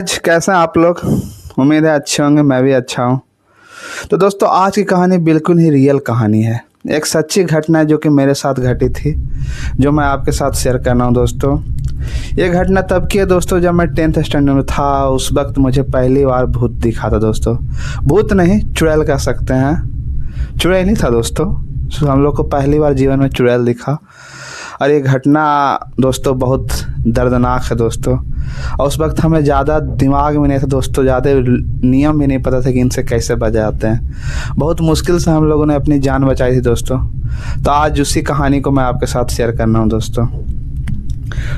कैसे हैं आप लोग। उम्मीद है अच्छे होंगे, मैं भी अच्छा हूँ। तो दोस्तों आज की कहानी बिल्कुल ही रियल कहानी है। एक सच्ची घटना है जो कि मेरे साथ घटी थी, जो मैं आपके साथ शेयर करना हूँ दोस्तों। ये घटना तब की है दोस्तों जब मैं 10th स्टैंडर्ड में था। उस वक्त मुझे पहली बार भूत दिखा था दोस्तों। भूत नहीं, चुड़ैल कह सकते हैं। चुड़ैल नहीं था दोस्तों, हम लोग को पहली बार जीवन में चुड़ैल दिखा। और ये घटना दोस्तों बहुत दर्दनाक है दोस्तों। और उस वक्त हमें ज़्यादा दिमाग में नहीं था दोस्तों, ज़्यादा नियम भी नहीं पता था कि इनसे कैसे बच जाते हैं। बहुत मुश्किल से हम लोगों ने अपनी जान बचाई थी दोस्तों। तो आज उसी कहानी को मैं आपके साथ शेयर करना हूँ दोस्तों।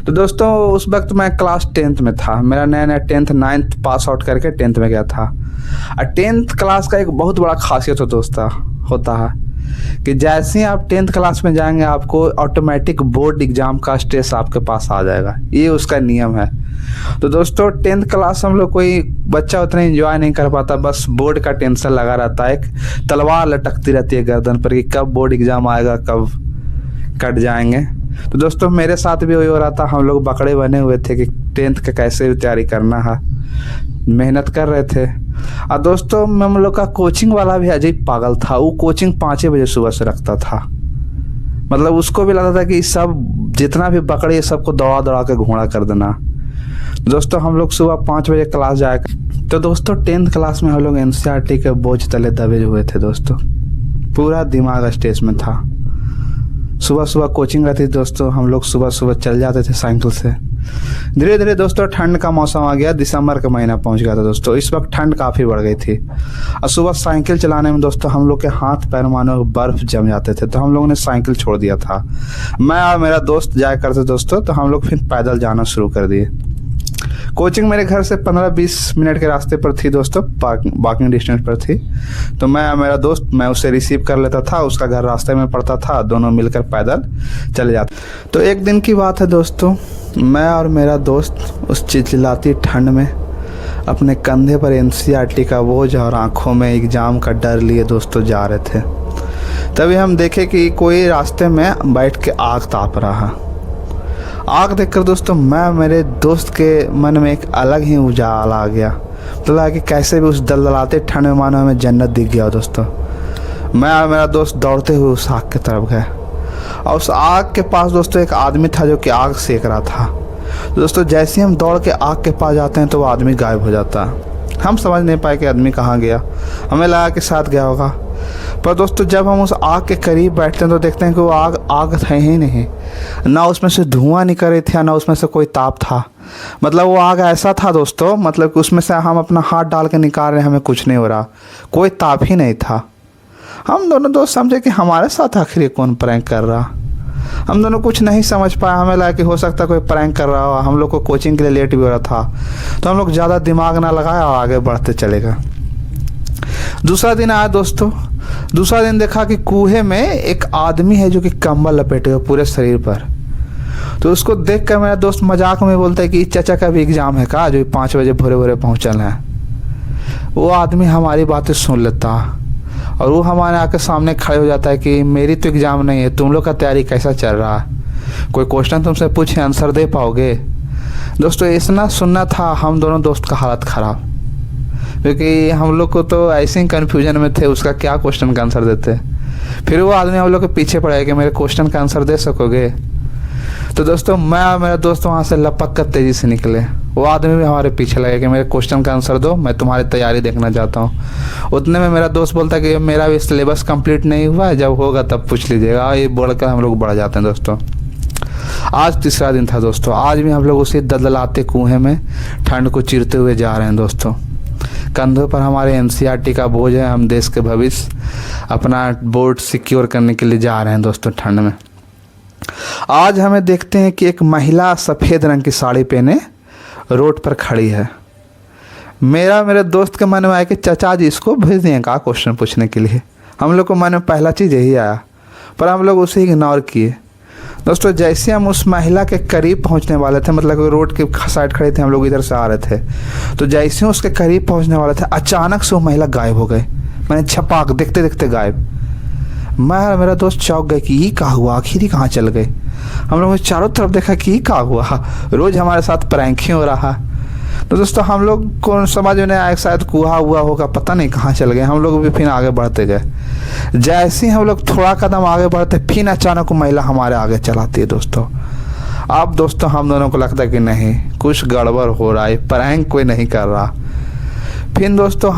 तो दोस्तों उस वक्त मैं क्लास 10th में था। मेरा नया नया 9th पास आउट करके 10th में गया था। और 10th क्लास का एक बहुत बड़ा खासियत होता है कि जैसे ही आप 10th क्लास में जाएंगे आपको ऑटोमेटिक बोर्ड एग्जाम का स्ट्रेस आपके पास आ जाएगा। ये उसका नियम है। तो दोस्तों 10th क्लास हम लोग कोई बच्चा उतना एंजॉय नहीं कर पाता, बस बोर्ड का टेंशन लगा रहता है। एक तलवार लटकती रहती है गर्दन पर कि कब बोर्ड एग्जाम आएगा, कब कट जाएंगे। तो दोस्तों मेरे साथ भी वही हो रहा था। हम लोग बकड़े बने हुए थे कि 10th का कैसे तैयारी करना है, मेहनत कर रहे थे। और दोस्तों हम लोग का कोचिंग वाला भी अजीब पागल था। वो कोचिंग 5 बजे सुबह से रखता था। मतलब उसको भी लगता था कि सब जितना भी बकरे सबको दौड़ा दौड़ा के घोड़ा कर देना। दोस्तों हम लोग सुबह 5 बजे क्लास जाएगा। तो दोस्तों 10th क्लास में हम लोग NCERT के बोझ तले दबे हुए थे दोस्तों। पूरा दिमाग स्टेज में था। सुबह सुबह कोचिंग रहती थी दोस्तों। हम लोग सुबह सुबह चल जाते थे साइकिल से। धीरे धीरे दोस्तों ठंड का मौसम आ गया। दिसंबर का महीना पहुंच गया था दोस्तों। इस वक्त ठंड काफ़ी बढ़ गई थी। और सुबह साइकिल चलाने में दोस्तों हम लोग के हाथ पैर मानो बर्फ़ जम जाते थे। तो हम लोगों ने साइकिल छोड़ दिया था। मैं और मेरा दोस्त जाया करते दोस्तों। तो हम लोग फिर पैदल जाना शुरू कर दिए। कोचिंग मेरे घर से 15-20 मिनट के रास्ते पर थी दोस्तों, वॉकिंग डिस्टेंस पर थी। तो मैं और मेरा दोस्त, मैं उसे रिसीव कर लेता था, उसका घर रास्ते में पड़ता था, दोनों मिलकर पैदल चले जाते। तो एक दिन की बात है दोस्तों, मैं और मेरा दोस्त उस चिलचिलाती ठंड में अपने कंधे पर NCERT का बोझ और आंखों में एग्ज़ाम का डर लिए दोस्तों जा रहे थे। तभी हम देखे कि कोई रास्ते में बैठ के आग ताप रहा। आग देखकर दोस्तों मैं मेरे दोस्त के मन में एक अलग ही उजाला आ गया। तो लगा कि कैसे भी उस दलदलाते ठंड में मानो हमें जन्नत दिख गया दोस्तों। मैं और मेरा दोस्त दौड़ते हुए उस आग की तरफ गए। और उस आग के पास दोस्तों एक आदमी था जो कि आग सेक रहा था। दोस्तों जैसे ही हम दौड़ के आग के पास जाते हैं तो वो आदमी गायब हो जाता है। हम समझ नहीं पाए कि आदमी कहाँ गया। हमें लगा कि साथ गया होगा। पर दोस्तों जब हम उस आग के करीब बैठते हैं तो देखते हैं कि वो आग है ही नहीं। ना उसमें से धुआं निकल रही थी, ना उसमें से कोई ताप था। मतलब वो आग ऐसा था दोस्तों, मतलब कि उसमें से हम अपना हाथ डाल के निकाल रहे हैं, हमें कुछ नहीं हो रहा, कोई ताप ही नहीं था। हम दोनों दोस्त समझे कि हमारे साथ आखिर कौन प्रैंक कर रहा। हम दोनों कुछ नहीं समझ पाए। हमें लगा कि हो सकता है कोई प्रैंक कर रहा हो। हम लोग को कोचिंग के लिए लेट भी हो रहा था। तो हम लोग ज़्यादा दिमाग ना लगाया और आगे बढ़ते चले गए। दूसरा दिन आया दोस्तों। दूसरा दिन देखा कि कुएं में एक आदमी है जो कि कंबल लपेटे हुए पूरे शरीर पर। तो उसको देख कर मेरा दोस्त मजाक में बोलता है कि चाचा का भी एग्ज़ाम है का, जो 5 बजे भोरे भोरे पहुँचल है। वो आदमी हमारी बातें सुन लेता और वो हमारे आके सामने खड़े हो जाता है कि मेरी तो एग्ज़ाम नहीं है, तुम लोग का तैयारी कैसा चल रहा है, कोई क्वेश्चन तुमसे पूछे आंसर दे पाओगे। दोस्तों इतना सुनना था हम दोनों दोस्त का हालत ख़राब, क्योंकि हम लोग को तो ऐसे ही कन्फ्यूजन में थे उसका क्या क्वेश्चन का आंसर देते। फिर वो आदमी हम लोग के पीछे पड़ा कि मेरे क्वेश्चन का आंसर दे सकोगे। तो दोस्तों मैं और मेरा दोस्त वहाँ से लपक कर तेज़ी से निकले। वो आदमी भी हमारे पीछे लगे कि मेरे क्वेश्चन का आंसर दो, मैं तुम्हारी तैयारी देखना चाहता हूँ। उतने में मेरा दोस्त बोलता कि मेरा भी सिलेबस कंप्लीट नहीं हुआ है, जब होगा तब पूछ लीजिएगा। ये बोलकर हम लोग बढ़ जाते हैं दोस्तों। आज तीसरा दिन था दोस्तों। आज भी हम लोग उसी दलदलाते कुएं में ठंड को चीरते हुए जा रहे हैं दोस्तों। कंधों पर हमारे NCERT का बोझ है। हम देश के भविष्य, अपना बोर्ड सिक्योर करने के लिए जा रहे हैं दोस्तों ठंड में। आज हमें देखते हैं कि एक महिला सफ़ेद रंग की साड़ी पहने रोड पर खड़ी है। मेरे दोस्त के मन में आया कि चाचा जी इसको भेज दिए का क्वेश्चन पूछने के लिए। हम लोग को मन में पहला चीज़ यही आया, पर हम लोग उसे इग्नोर किए। दोस्तों जैसे हम उस महिला के करीब पहुंचने वाले थे, मतलब कि रोड के साइड खड़े थे, हम लोग इधर से आ रहे थे, तो जैसे ही उसके करीब पहुंचने वाले थे अचानक से वो महिला गायब हो गई। मैंने छपाक देखते देखते गायब। मैं और मेरा दोस्त चौंक गए कि ये क्या हुआ, आखिर ही कहाँ चल गए। हम लोगों ने चारों तरफ देखा कि ये क्या हुआ। रोज़ हमारे साथ प्रैंक ही हो रहा। तो दोस्तों हम लोग को समझ में नहीं आया, शायद कुआ हुआ होगा, पता नहीं कहाँ चल गए। हम लोग भी फिर आगे बढ़ते गए। जैसे ही हम लोग थोड़ा कदम आगे बढ़ते, फिर अचानक वो महिला हमारे आगे चलाती है दोस्तों। अब दोस्तों हम दोनों को लगता है कि नहीं, कुछ गड़बड़ हो रहा है, प्रैंक कोई नहीं कर रहा। फिर दोस्तों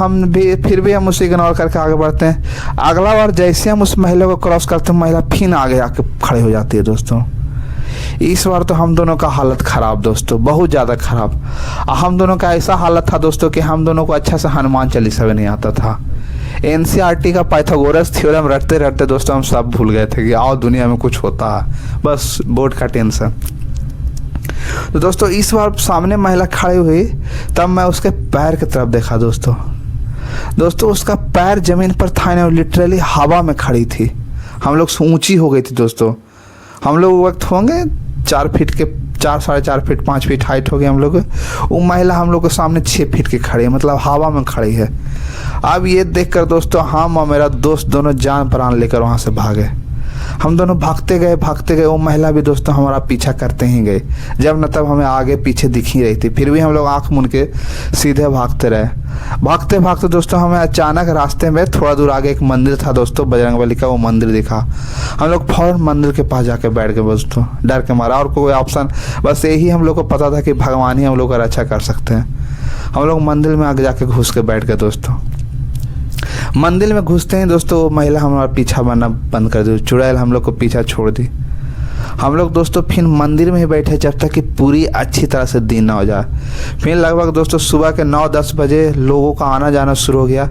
फिर भी हम उसे इग्नोर करके आगे बढ़ते हैं। अगला बार जैसे हम उस महिला को क्रॉस करते हैं, महिला फिर आगे आके खड़े हो जाती है दोस्तों। इस बार तो हम दोनों का हालत ख़राब दोस्तों, बहुत ज़्यादा ख़राब। हम दोनों का ऐसा हालत था दोस्तों कि हम दोनों को अच्छा से हनुमान चालीसा भी नहीं आता था। एनसीईआरटी का पाइथागोरस थ्योरम रटते रटते दोस्तों हम सब भूल गए थे कि आओ दुनिया में कुछ होता है, बस बोर्ड का टेंशन। तो दोस्तों इस बार सामने महिला खड़ी हुई, तब मैं उसके पैर की तरफ देखा दोस्तों उसका पैर ज़मीन पर था नहीं, लिटरली हवा में खड़ी थी। हम लोग से ऊँची हो गई थी दोस्तों। हम लोग वक्त होंगे 4 फीट के, 4 साढ़े 4 फीट 5 फीट हाइट हो गई हम लोग। वो महिला हम लोग के सामने 6 फीट की खड़ी है, मतलब हवा में खड़ी है। अब ये देखकर दोस्तों हम और मेरा दोस्त दोनों जान प्राण लेकर वहाँ से भागे। हम दोनों भागते गए। वो महिला भी दोस्तों हमारा पीछा करते ही गए, जब न तब हमें आगे पीछे दिख ही रही थी। फिर भी हम लोग आँख मूंद के सीधे भागते रहे। भागते दोस्तों हमें अचानक रास्ते में थोड़ा दूर आगे एक मंदिर था दोस्तों, बजरंगबली का वो मंदिर दिखा। हम लोग फौरन मंदिर के पास जाके बैठ गए दोस्तों, डर के मारा। और कोई ऑप्शन, बस यही हम लोग को पता था कि भगवान ही हम लोग का रक्षा कर सकते हैं। हम लोग मंदिर में आगे जाके घुस के बैठ गए दोस्तों। मंदिर में घुसते ही दोस्तों महिला हमारा पीछा बनना बंद कर दी, चुड़ैल हम लोग को पीछा छोड़ दी। हम लोग दोस्तों फिर मंदिर में ही बैठे जब तक कि पूरी अच्छी तरह से दिन ना हो जाए। फिर लगभग दोस्तों सुबह के 9-10 बजे लोगों का आना जाना शुरू हो गया।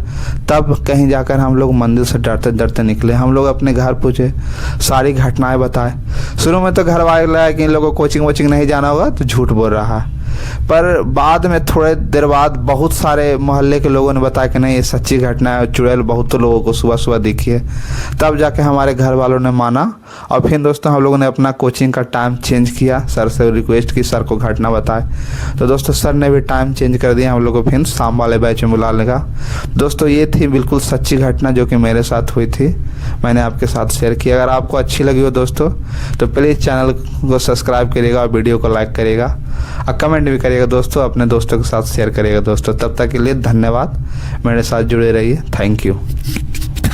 तब कहीं जाकर हम लोग मंदिर से डरते डरते निकले। हम लोग अपने घर पहुँचे, सारी घटनाएं बताए। शुरू में तो घर वाले लगा कि इन लोगों को कोचिंग वोचिंग नहीं जाना होगा तो झूठ बोल रहा है, पर बाद में थोड़े देर बाद बहुत सारे मोहल्ले के लोगों ने बताया कि नहीं ये सच्ची घटना है, चुड़ैल बहुत लोगों को सुबह सुबह दिखी है। तब जाके हमारे घर वालों ने माना। और फिर दोस्तों हम लोगों ने अपना कोचिंग का टाइम चेंज किया, सर से रिक्वेस्ट की सर को घटना बताए। तो दोस्तों सर ने भी टाइम चेंज कर दिया, हम लोग को फिर शाम वाले बैच में बुला लेगा। दोस्तों ये थी बिल्कुल सच्ची घटना जो कि मेरे साथ हुई थी, मैंने आपके साथ शेयर किया। अगर आपको अच्छी लगी हो दोस्तों तो प्लीज़ चैनल को सब्सक्राइब करिएगा और वीडियो को लाइक करिएगा और कमेंट भी करिएगा दोस्तों, अपने दोस्तों के साथ शेयर करिएगा दोस्तों। तब तक के लिए धन्यवाद, मेरे साथ जुड़े रहिए। Thank you.